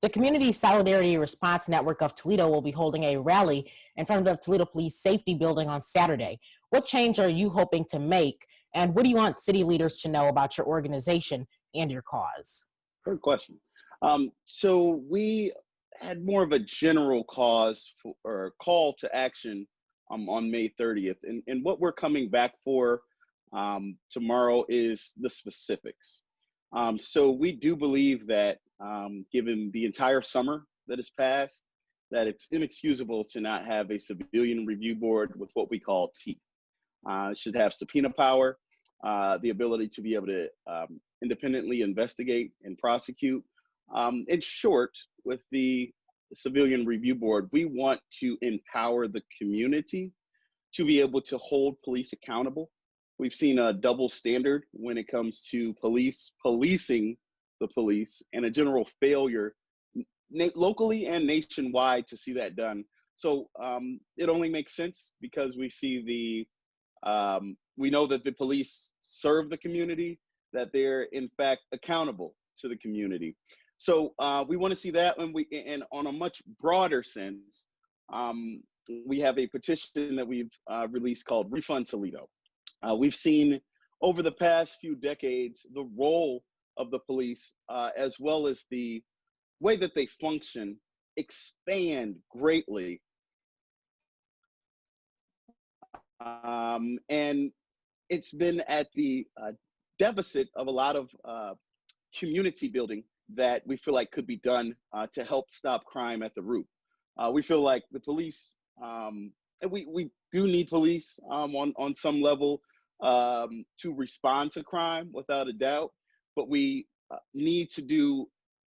The Community Solidarity Response Network of Toledo will be holding a rally in front of the Toledo Police Safety Building on Saturday. What change are you hoping to make, and what do you want city leaders to know about your organization and your cause? Good question. So we had more of a general cause or call to action on May 30th. And what we're coming back for tomorrow is the specifics. So we do believe that given the entire summer that has passed, that it's inexcusable to not have a civilian review board with what we call teeth. It should have subpoena power, the ability to be able to independently investigate and prosecute. In short, with the civilian review board, we want to empower the community to be able to hold police accountable. We've seen a double standard when it comes to policing the police, and a general failure locally and nationwide to see that done. So it only makes sense because we see we know that the police serve the community, that they're in fact accountable to the community. So we want to see that, and on a much broader sense, we have a petition that we've released called Refund Toledo. We've seen over the past few decades the role of the police, as well as the way that they function, expand greatly. And it's been at the deficit of a lot of community building that we feel like could be done to help stop crime at the root. We feel like the police, and we do need police on some level to respond to crime without a doubt, but we need to do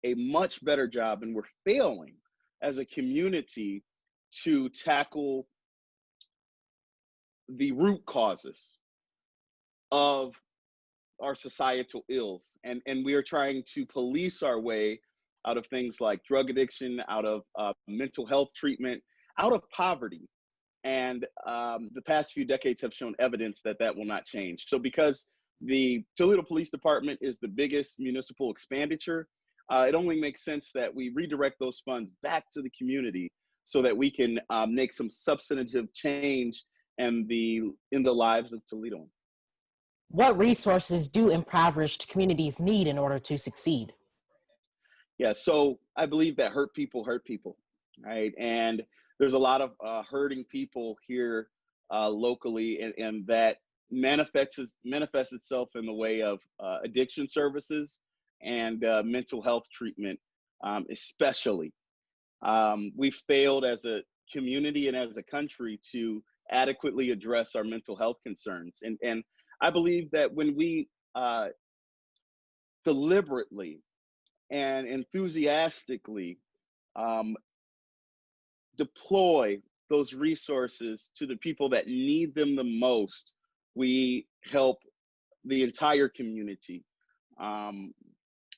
a much better job, and we're failing as a community to tackle the root causes of our societal ills. And we are trying to police our way out of things like drug addiction, out of mental health treatment, out of poverty. And the past few decades have shown evidence that that will not change. So because the Toledo Police Department is the biggest municipal expenditure, it only makes sense that we redirect those funds back to the community so that we can make some substantive change in the lives of Toledoans. What resources do impoverished communities need in order to succeed? Yeah, so I believe that hurt people, right? And there's a lot of hurting people here locally, and that manifests itself in the way of addiction services and mental health treatment, especially. We've failed as a community and as a country to adequately address our mental health concerns. And I believe that when we deliberately and enthusiastically deploy those resources to the people that need them the most, we help the entire community.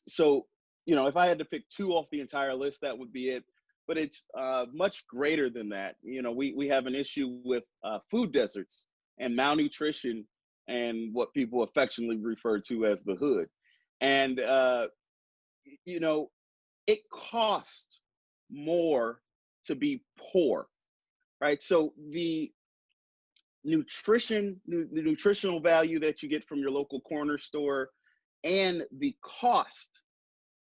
So, you know, if I had to pick two off the entire list, that would be it. But it's much greater than that. You know, we have an issue with food deserts and malnutrition and what people affectionately refer to as the hood. And, you know, it costs more to be poor, right? So the nutritional value that you get from your local corner store and the cost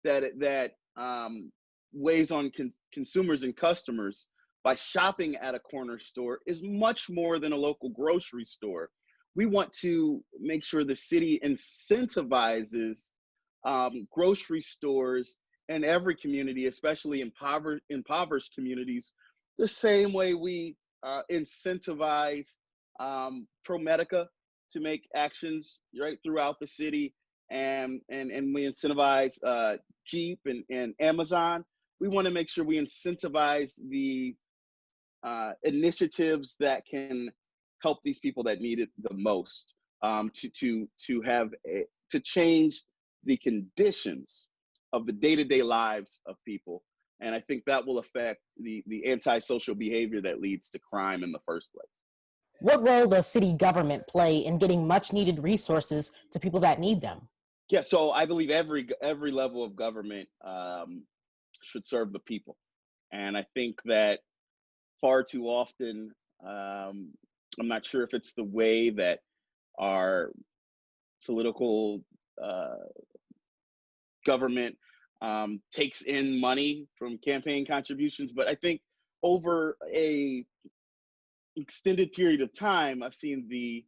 that weighs on consumers and customers by shopping at a corner store is much more than a local grocery store. We want to make sure the city incentivizes grocery stores in every community, especially impoverished communities, the same way we incentivize ProMedica to make actions right throughout the city, and we incentivize Jeep and Amazon. We want to make sure we incentivize the initiatives that can help these people that need it the most, to change the conditions of the day-to-day lives of people. And I think that will affect the antisocial behavior that leads to crime in the first place. What role does city government play in getting much needed resources to people that need them? Yeah, so I believe every level of government should serve the people. And I think that far too often, I'm not sure if it's the way that our political uh, government takes in money from campaign contributions, but I think over a extended period of time, I've seen the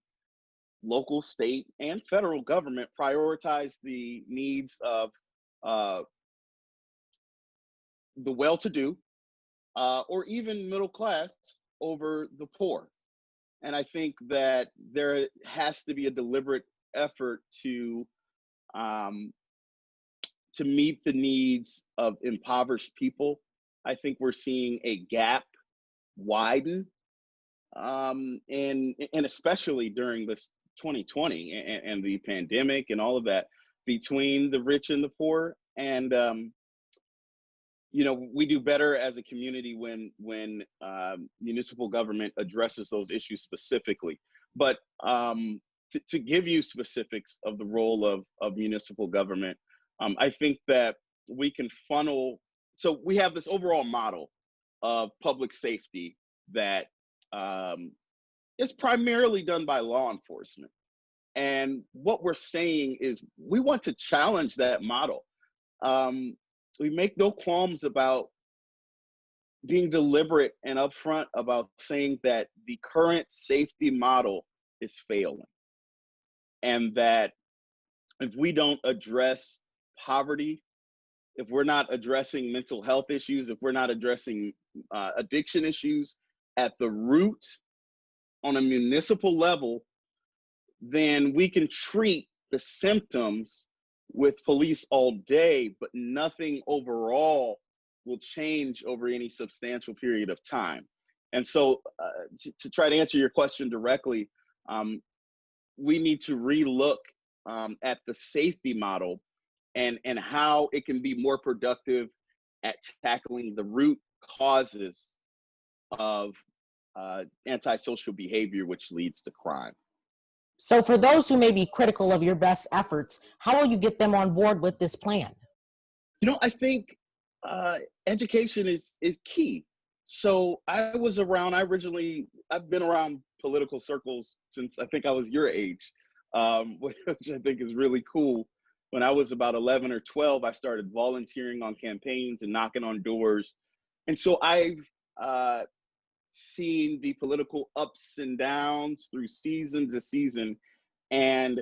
local, state, and federal government prioritize the needs of uh, the well-to-do or even middle class over the poor. And I think that there has to be a deliberate effort um, to meet the needs of impoverished people. I think we're seeing a gap widen, and especially during this 2020 and the pandemic and all of that, between the rich and the poor. And we do better as a community when municipal government addresses those issues specifically. But to give you specifics of the role of municipal government, I think that we can funnel. So we have this overall model of public safety that is primarily done by law enforcement. And what we're saying is we want to challenge that model. We make no qualms about being deliberate and upfront about saying that the current safety model is failing, and that if we don't address poverty, if we're not addressing mental health issues, if we're not addressing addiction issues at the root on a municipal level, then we can treat the symptoms with police all day, but nothing overall will change over any substantial period of time. And so to try to answer your question directly, we need to relook at the safety model and how it can be more productive at tackling the root causes of antisocial behavior, which leads to crime. So for those who may be critical of your best efforts, how will you get them on board with this plan? I think education is key. So I've been around political circles since I think I was your age, which I think is really cool. When I was about 11 or 12, I started volunteering on campaigns and knocking on doors. And so I've seen the political ups and downs through seasons of season. And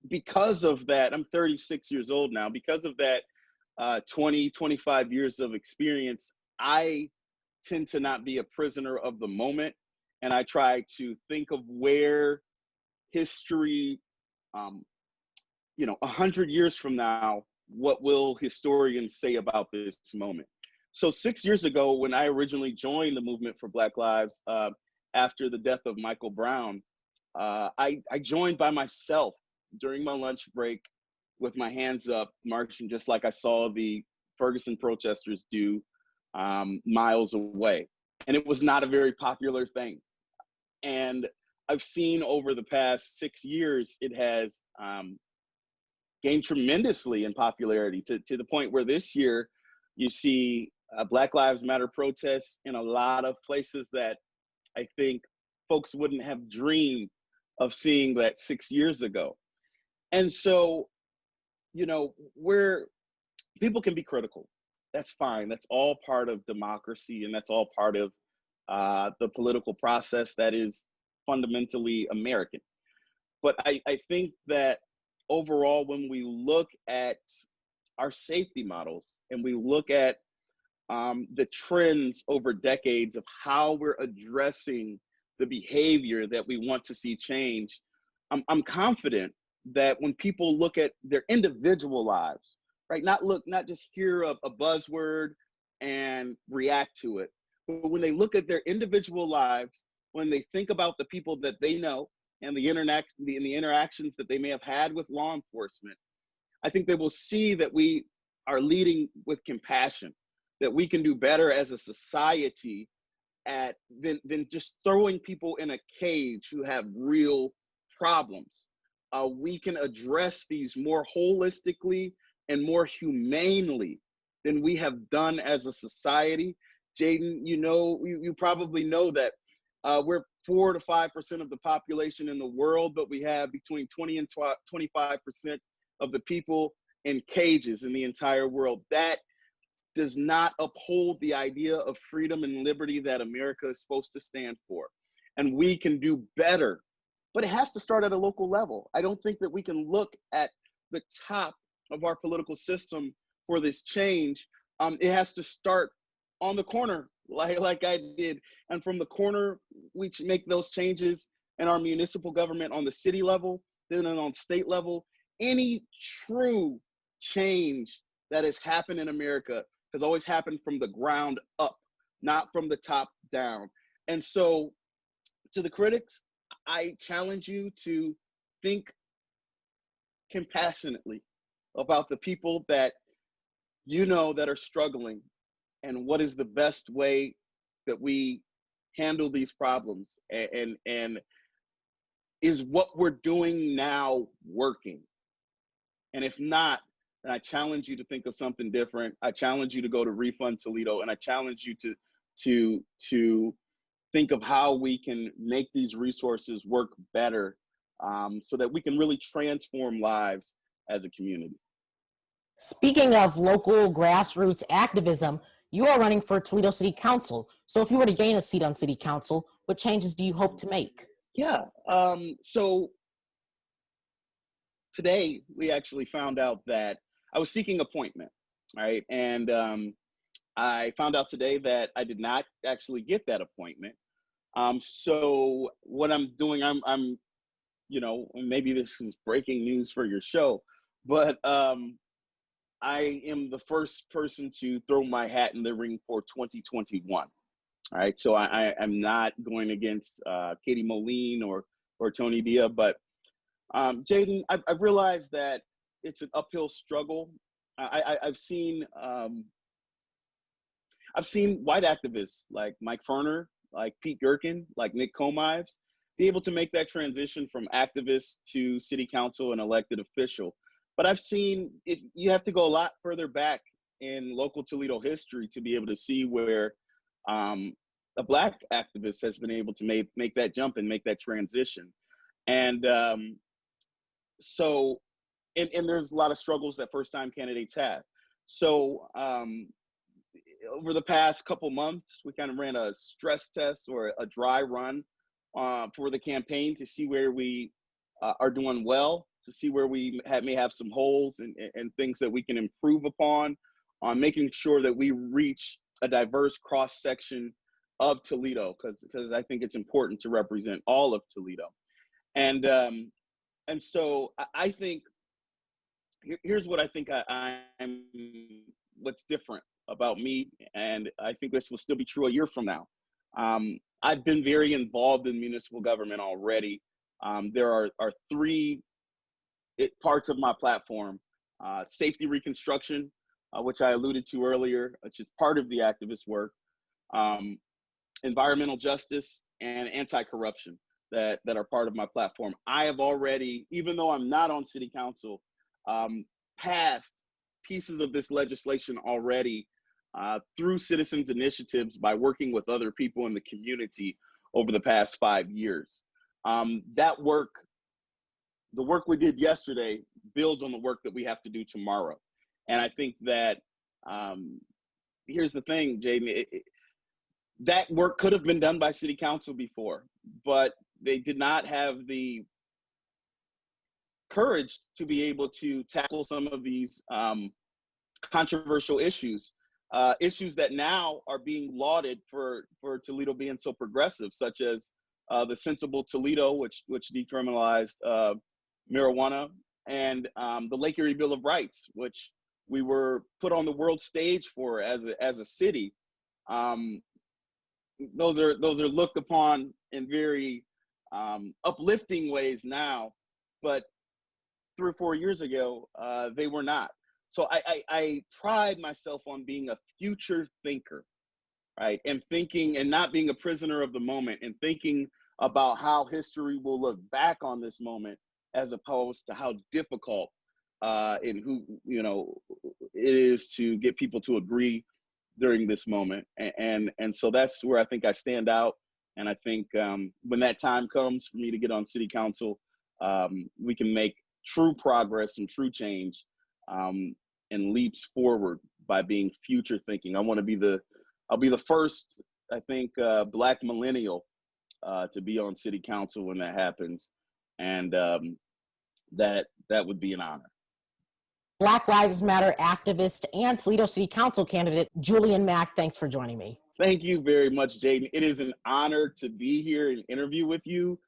because of that, I'm 36 years old now. Because of that 25 years of experience, I tend to not be a prisoner of the moment. And I try to think of where history, 100 years from now, what will historians say about this moment? So 6 years ago, when I originally joined the movement for Black Lives after the death of Michael Brown, I joined by myself during my lunch break with my hands up, marching just like I saw the Ferguson protesters do miles away. And it was not a very popular thing. And I've seen over the past 6 years, it has gained tremendously in popularity to the point where this year you see Black Lives Matter protests in a lot of places that I think folks wouldn't have dreamed of seeing that 6 years ago. And so, where people can be critical, that's fine. That's all part of democracy, and that's all part of the political process that is fundamentally American. But I think that overall, when we look at our safety models and we look at the trends over decades of how we're addressing the behavior that we want to see change, I'm confident that when people look at their individual lives, right, not just hear a buzzword and react to it, but when they look at their individual lives, when they think about the people that they know and the interactions that they may have had with law enforcement, I think they will see that we are leading with compassion, that we can do better as a society than just throwing people in a cage who have real problems. We can address these more holistically and more humanely than we have done as a society. Jaden, you probably know that we're 4 to 5% of the population in the world, but we have between 20 and 25% of the people in cages in the entire world. That does not uphold the idea of freedom and liberty that America is supposed to stand for. And we can do better, but it has to start at a local level. I don't think that we can look at the top of our political system for this change. It has to start on the corner, like I did. And from the corner, we make those changes in our municipal government on the city level, then on state level. Any true change that has happened in America has always happened from the ground up, not from the top down. And so to the critics, I challenge you to think compassionately about the people that that are struggling, and what is the best way that we handle these problems, and is what we're doing now working? And if not, then I challenge you to think of something different. I challenge you to go to Refund Toledo, and I challenge you to think of how we can make these resources work better, so that we can really transform lives as a community. Speaking of local grassroots activism, you are running for Toledo City Council. So if you were to gain a seat on City Council, what changes do you hope to make? Yeah. So today we actually found out that I was seeking appointment, right? And I found out today that I did not actually get that appointment. So what I'm doing, I'm maybe this is breaking news for your show, but I am the first person to throw my hat in the ring for 2021. All right, so I'm not going against Katie Moline or Tony Dia, but Jaden, I've realized that it's an uphill struggle. I've seen white activists like Mike Ferner, like Pete Gerken, like Nick Comives, be able to make that transition from activist to city council and elected official. But I've seen you have to go a lot further back in local Toledo history to be able to see where a Black activist has been able to make that jump and make that transition. And so there's a lot of struggles that first-time candidates have. So over the past couple months, we kind of ran a stress test or a dry run for the campaign to see where we are doing well, to see where we may have some holes and things that we can improve upon, on making sure that we reach a diverse cross-section of Toledo, because I think it's important to represent all of Toledo. And so I think, here's what I think I'm what's different about me, and I think this will still be true a year from now. I've been very involved in municipal government already. There are three parts of my platform: safety reconstruction, which I alluded to earlier, which is part of the activist work, environmental justice, and anti-corruption that are part of my platform. I have already, even though I'm not on city council, passed pieces of this legislation already through citizens initiatives by working with other people in the community over the past 5 years. That work, the work we did yesterday, builds on the work that we have to do tomorrow. And I think that, here's the thing, Jaden, that work could have been done by city council before, but they did not have the courage to be able to tackle some of these controversial issues, issues that now are being lauded for Toledo being so progressive, such as the Sensible Toledo, which decriminalized marijuana, and the Lake Erie Bill of Rights, which we were put on the world stage for as a city. Those are looked upon in very uplifting ways now, but 3 or 4 years ago, they were not. So I pride myself on being a future thinker, right? And thinking and not being a prisoner of the moment, and thinking about how history will look back on this moment as opposed to how difficult and who, it is to get people to agree during this moment. And so that's where I think I stand out. And I think when that time comes for me to get on city council, we can make true progress and true change, and leaps forward by being future thinking. I'll be the first, I think, Black millennial to be on city council when that happens. And that would be an honor. Black Lives Matter activist and Toledo City Council candidate, Julian Mack, thanks for joining me. Thank you very much, Jaden. It is an honor to be here and interview with you.